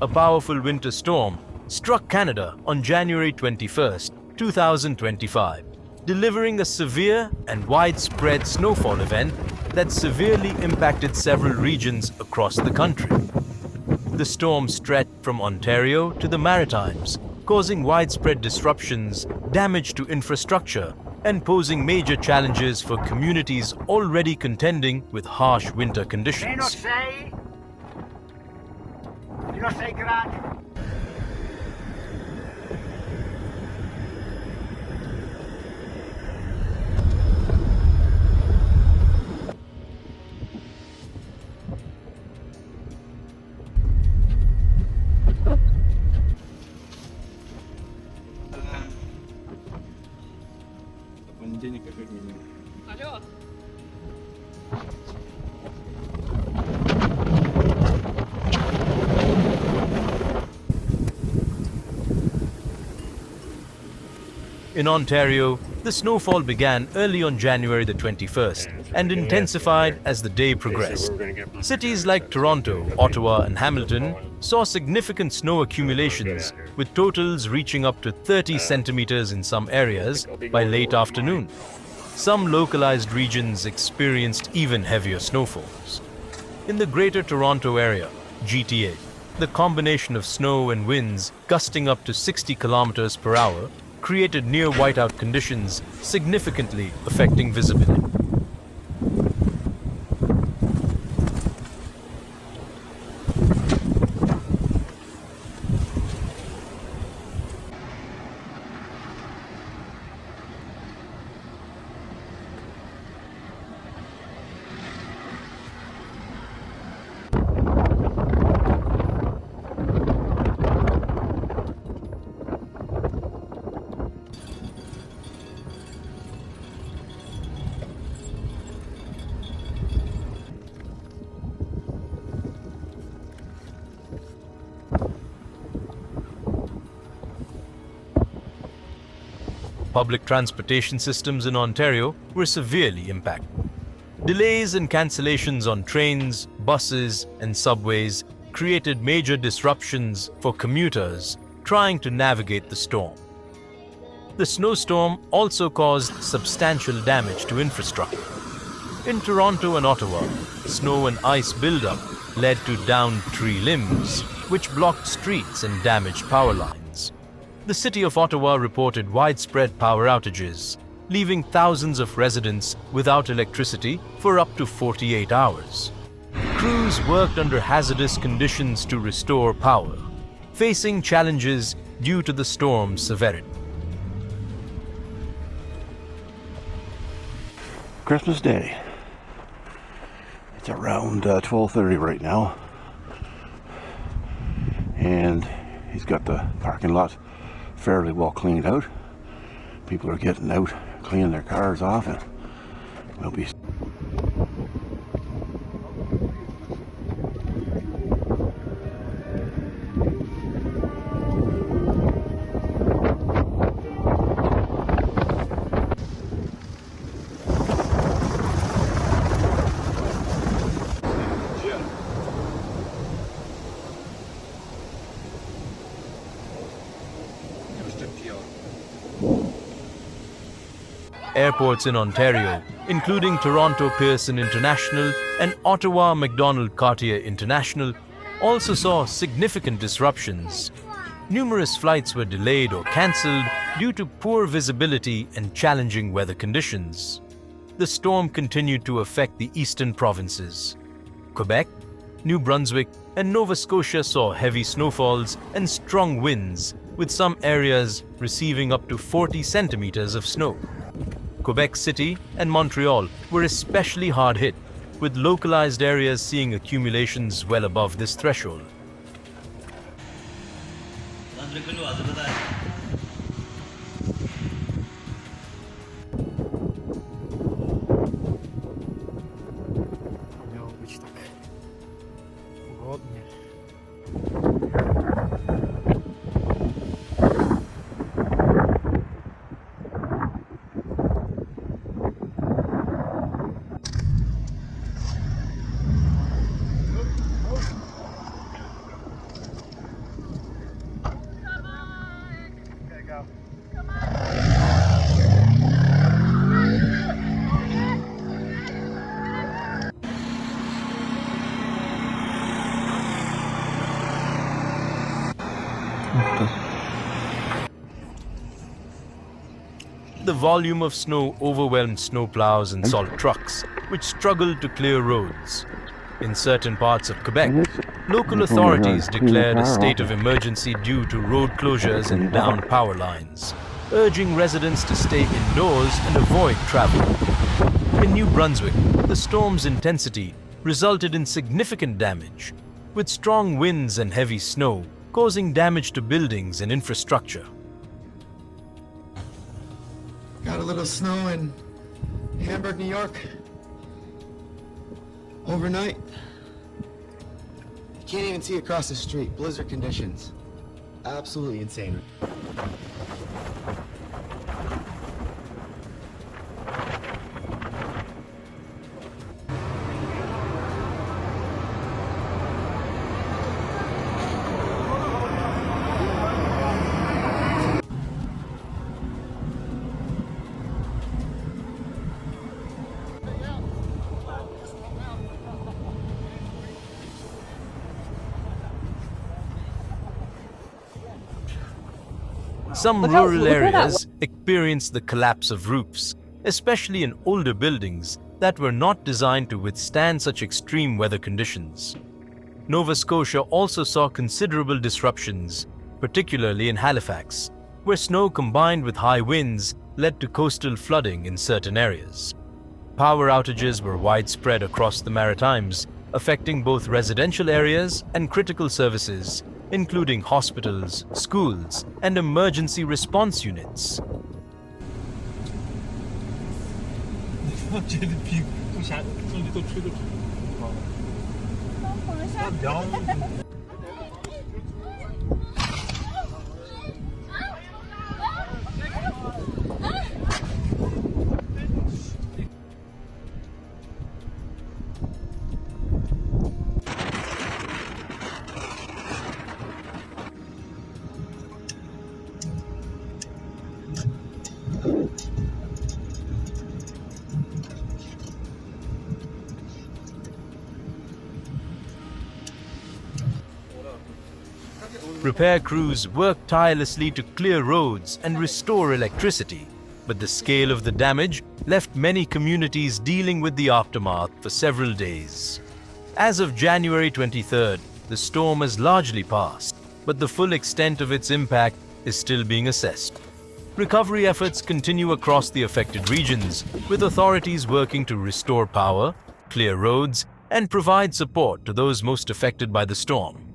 a powerful winter storm struck Canada on January 21st, 2025, delivering a severe and widespread snowfall event that severely impacted several regions across the country. The storm stretched from Ontario to the Maritimes, causing widespread disruptions, damage to infrastructure, and posing major challenges for communities already contending with harsh winter conditions. In Ontario, the snowfall began early on January the 21st and intensified as the day progressed. Cities like Toronto, Ottawa, and Hamilton saw significant snow accumulations, with totals reaching up to 30 centimeters in some areas by late afternoon. Some localized regions experienced even heavier snowfalls. In the Greater Toronto Area, GTA, the combination of snow and winds gusting up to 60 kilometers per hour created near whiteout conditions, significantly affecting visibility. Public transportation systems in Ontario were severely impacted. Delays and cancellations on trains, buses, and subways created major disruptions for commuters trying to navigate the storm. The snowstorm also caused substantial damage to infrastructure. In Toronto and Ottawa, snow and ice buildup led to downed tree limbs, which blocked streets and damaged power lines. The city of Ottawa reported widespread power outages, leaving thousands of residents without electricity for up to 48 hours. Crews worked under hazardous conditions to restore power, facing challenges due to the storm's severity. Christmas Day. It's around 12:30 right now, and he's got the parking lot fairly well cleaned out. People are getting out, cleaning their cars off, and we'll be Airports in Ontario, including Toronto Pearson International and Ottawa McDonald Cartier International, also saw significant disruptions. Numerous flights were delayed or cancelled due to poor visibility and challenging weather conditions. The storm continued to affect the eastern provinces. Quebec, New Brunswick, and Nova Scotia saw heavy snowfalls and strong winds, with some areas receiving up to 40 centimeters of snow. Quebec City and Montreal were especially hard hit, with localized areas seeing accumulations well above this threshold. the volume of snow overwhelmed snowplows and salt trucks, which struggled to clear roads. In certain parts of Quebec, local authorities declared a state of emergency due to road closures and downed power lines, urging residents to stay indoors and avoid travel. In New Brunswick, the storm's intensity resulted in significant damage, with strong winds and heavy snow causing damage to buildings and infrastructure. Got a little snow in Hamburg, New York. Overnight. You can't even see across the street. Blizzard conditions. Absolutely insane. Some rural areas experienced the collapse of roofs, especially in older buildings that were not designed to withstand such extreme weather conditions. Nova Scotia also saw considerable disruptions, particularly in Halifax, where snow combined with high winds led to coastal flooding in certain areas. Power outages were widespread across the Maritimes, affecting both residential areas and critical services, including hospitals, schools, and emergency response units. Repair crews worked tirelessly to clear roads and restore electricity, but the scale of the damage left many communities dealing with the aftermath for several days. As of January 23rd, the storm has largely passed, but the full extent of its impact is still being assessed. Recovery efforts continue across the affected regions, with authorities working to restore power, clear roads, and provide support to those most affected by the storm.